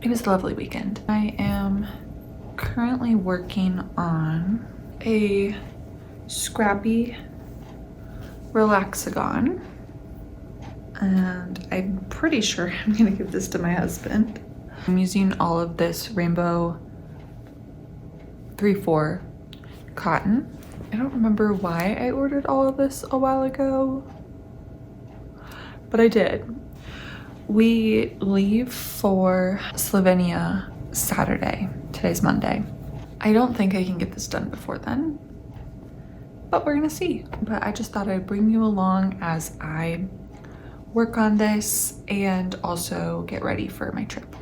It was a lovely weekend. I am currently working on a scrappy RELAXagon, and I'm pretty sure I'm gonna give this to my husband. I'm using all of this rainbow 3/4 cotton. I don't remember why I ordered all of this a while ago, but I did. We leave for Slovenia Saturday. Today's Monday. I don't think I can get this done before then, but we're gonna see. But I just thought I'd bring you along as I work on this and also get ready for my trip.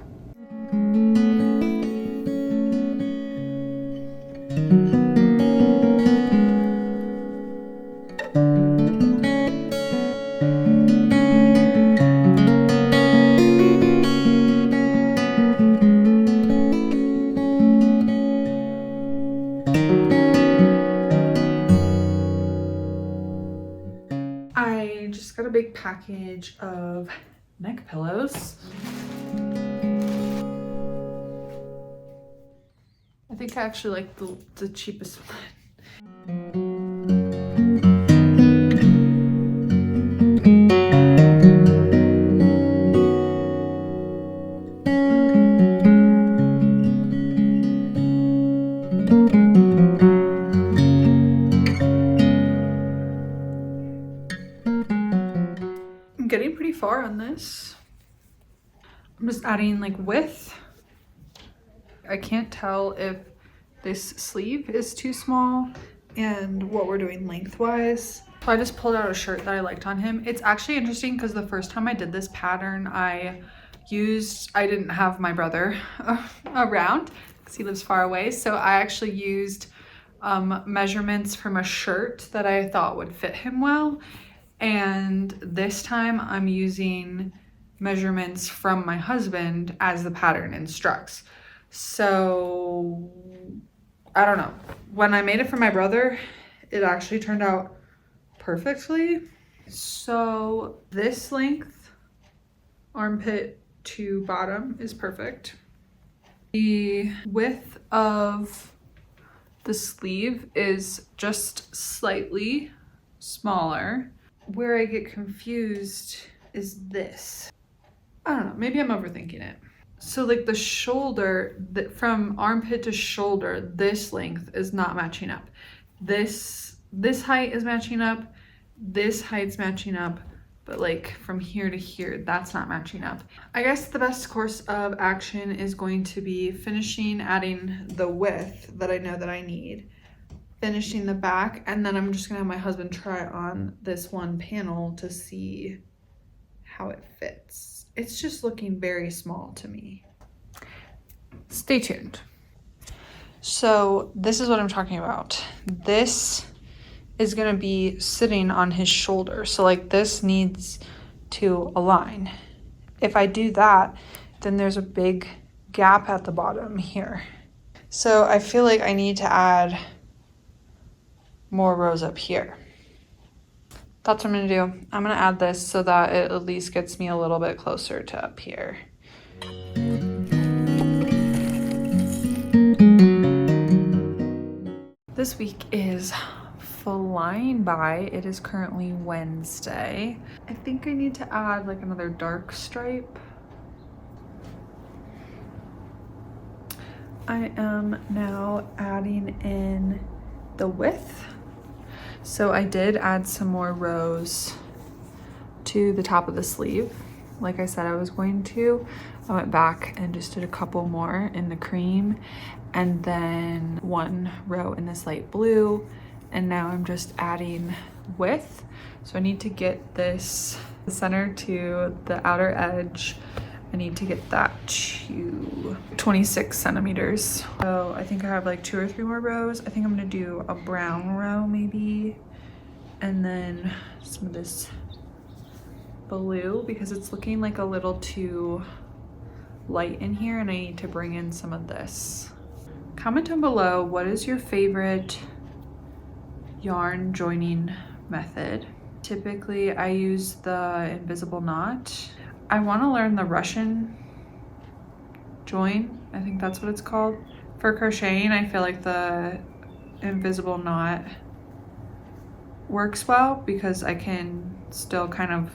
I just got a big package of neck pillows. I think I actually like the cheapest one. I'm getting pretty far on this. I'm just adding like width. I can't tell if this sleeve is too small and what we're doing lengthwise. So I just pulled out a shirt that I liked on him. It's actually interesting because the first time I did this pattern, I didn't have my brother around because he lives far away. So I actually used measurements from a shirt that I thought would fit him well. And this time I'm using measurements from my husband as the pattern instructs. So I don't know. When I made it for my brother, it actually turned out perfectly. So this length, armpit to bottom, is perfect. The width of the sleeve is just slightly smaller. Where I get confused is this. I don't know, maybe I'm overthinking it. So like the shoulder, from armpit to shoulder, this length is not matching up. This height is matching up, this height's matching up, but like from here to here, that's not matching up. I guess the best course of action is going to be finishing adding the width that I know that I need, finishing the back, and then I'm just gonna have my husband try on this one panel to see how it fits. It's just looking very small to me. Stay tuned. So this is what I'm talking about. This is gonna be sitting on his shoulder. So like this needs to align. If I do that, then there's a big gap at the bottom here. So I feel like I need to add more rows up here. That's what I'm gonna do. I'm gonna add this so that it at least gets me a little bit closer to up here. This week is flying by. It is currently Wednesday. I think I need to add like another dark stripe. I am now adding in the width. So I did add some more rows to the top of the sleeve. Like I said I was going to. I went back and just did a couple more in the cream and then one row in this light blue. And now I'm just adding width. So I need to get this center to the outer edge. I need to get that to 26 centimeters. So I think I have like 2 or 3 more rows. I think I'm gonna do a brown row maybe. And then some of this blue because it's looking like a little too light in here and I need to bring in some of this. Comment down below, what is your favorite yarn joining method? Typically I use the invisible knot. I want to learn the Russian join. I think that's what it's called. For crocheting, I feel like the invisible knot works well because I can still kind of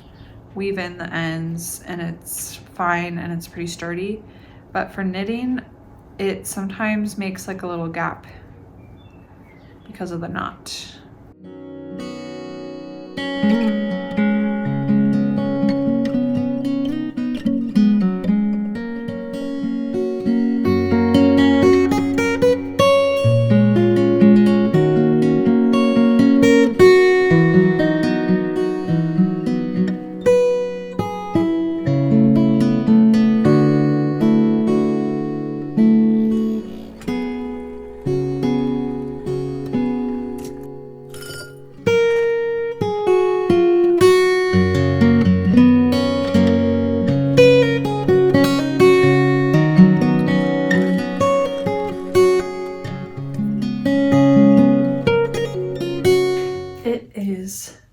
weave in the ends and it's fine and it's pretty sturdy. But for knitting, it sometimes makes like a little gap because of the knot.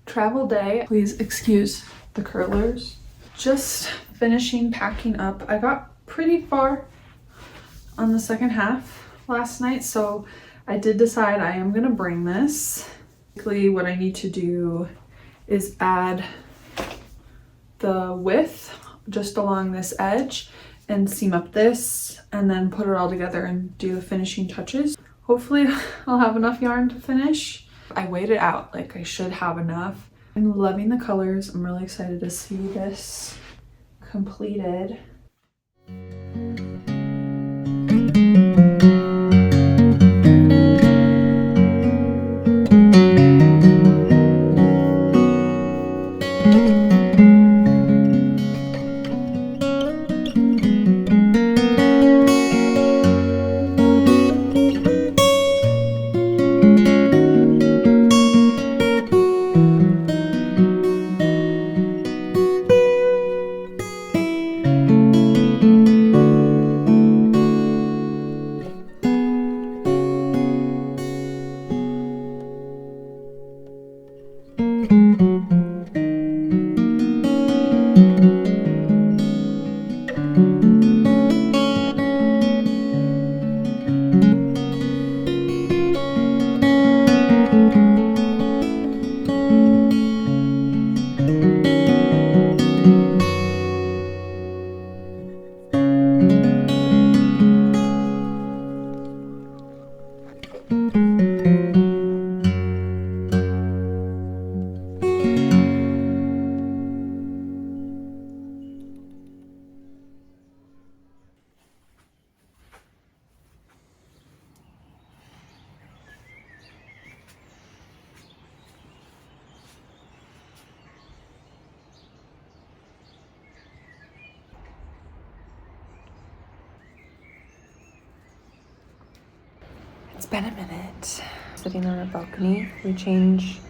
Travel day. Please excuse the curlers. Just finishing packing up. I got pretty far on the second half last night, so I did decide I am gonna bring this. Basically, what I need to do is add the width just along this edge and seam up this and then put it all together and do the finishing touches. Hopefully I'll have enough yarn to finish. I weighed it out, like I should have enough. I'm loving the colors. I'm really excited to see this completed. It's been a minute. Sitting on our balcony. We change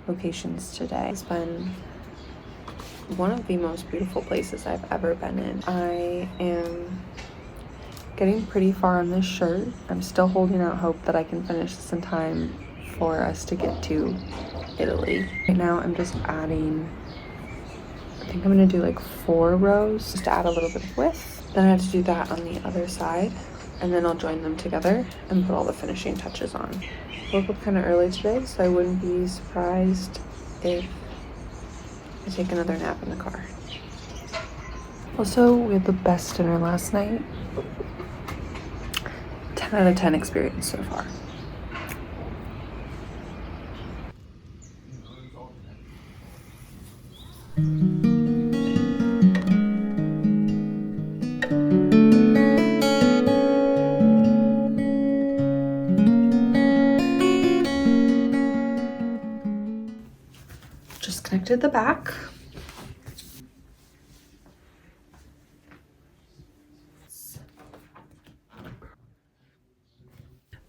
locations today. It's been one of the most beautiful places I've ever been in. I am getting pretty far on this shirt. I'm still holding out hope that I can finish this in time for us to get to Italy. Right now I'm just adding, I think I'm gonna do like 4 rows just to add a little bit of width. Then I have to do that on the other side, and then I'll join them together and put all the finishing touches on. Woke up kind of early today, so I wouldn't be surprised if I take another nap in the car. Also, we had the best dinner last night. 10 out of 10 experience so far. Just connected the back.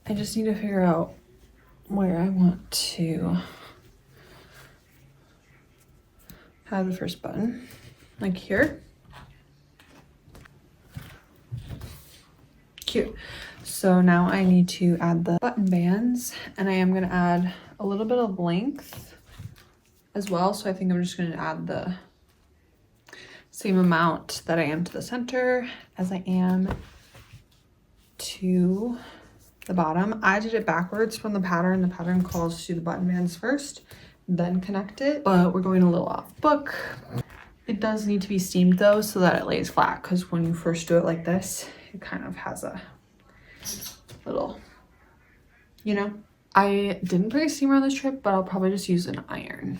I just need to figure out where I want to have the first button, like here. Cute. So now I need to add the button bands, and I am going to add a little bit of length as well. So I think I'm just going to add the same amount that I am to the center as I am to the bottom. I did it backwards from the pattern. The pattern calls to the button bands first, then connect it, but we're going a little off book. It does need to be steamed though, so that it lays flat, because when you first do it like this, it kind of has a little, you know. I didn't bring a steamer on this trip, but I'll probably just use an iron.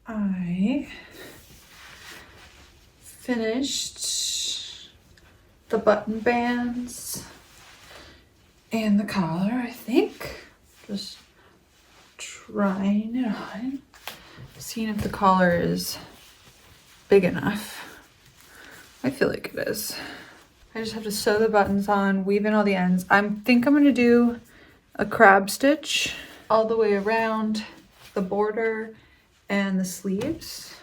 I finished the button bands and the collar, I think. Just trying it on, seeing if the collar is big enough. I feel like it is. I just have to sew the buttons on, weave in all the ends. I think I'm gonna do a crab stitch all the way around the border and the sleeves,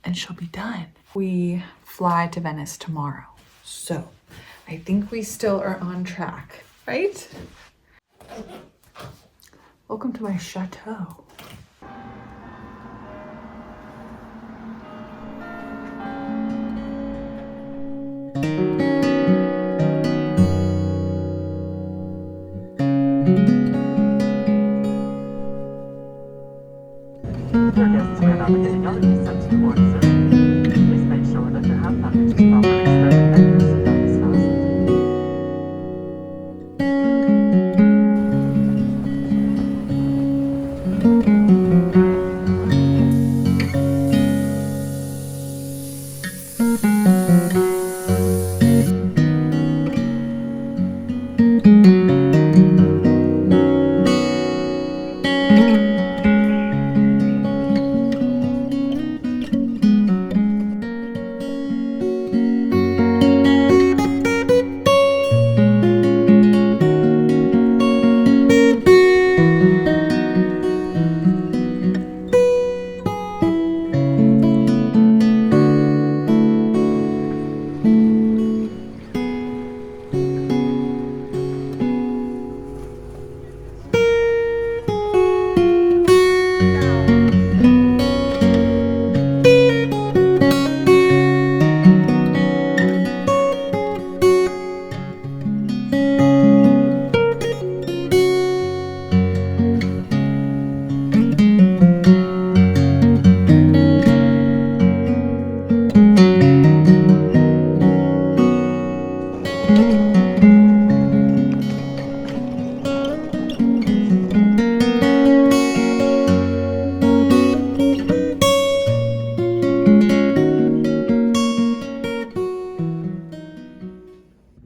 and she'll be done. We fly to Venice tomorrow, so I think we still are on track, right? Welcome to my chateau. Your guests are navigating other descents towards Zurich. Please make sure that your hand luggage is properly stowed and your seatbelt is fastened.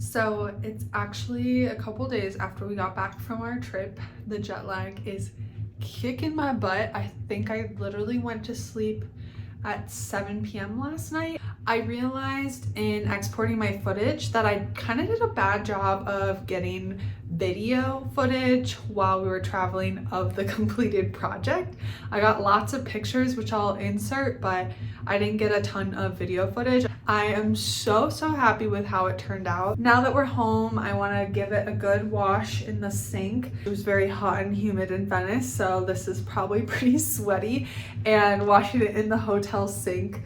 So it's actually a couple days after we got back from our trip. The jet lag is kicking my butt. I think I literally went to sleep at 7 p.m. last night. I realized in exporting my footage that I kind of did a bad job of getting video footage while we were traveling of the completed project. I got lots of pictures, which I'll insert, but I didn't get a ton of video footage. I am so happy with how it turned out. Now that we're home, I want to give it a good wash in the sink. It was very hot and humid in Venice, so this is probably pretty sweaty, and washing it in the hotel sink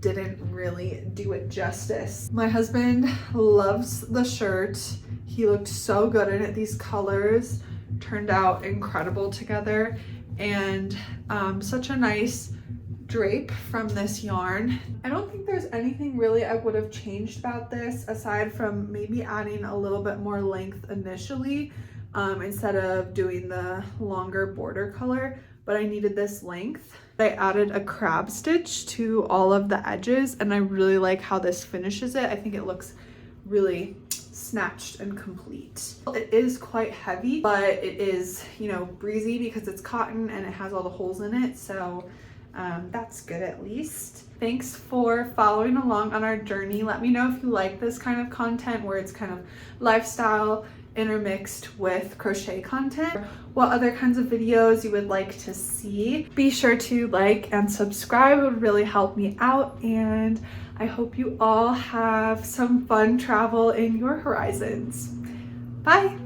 didn't really do it justice. My husband loves the shirt. He looked so good in it. These colors turned out incredible together, and such a nice drape from this yarn. I don't think there's anything really I would have changed about this aside from maybe adding a little bit more length initially instead of doing the longer border color, but I needed this length. I added a crab stitch to all of the edges, and I really like how this finishes it. I think it looks really snatched and complete. It is quite heavy, but it is, you know, breezy because it's cotton and it has all the holes in it, so that's good at least. Thanks for following along on our journey. Let me know if you like this kind of content where it's kind of lifestyle intermixed with crochet content, what other kinds of videos you would like to see. Be sure to like and subscribe. It would really help me out, and I hope you all have some fun travel in your horizons. Bye!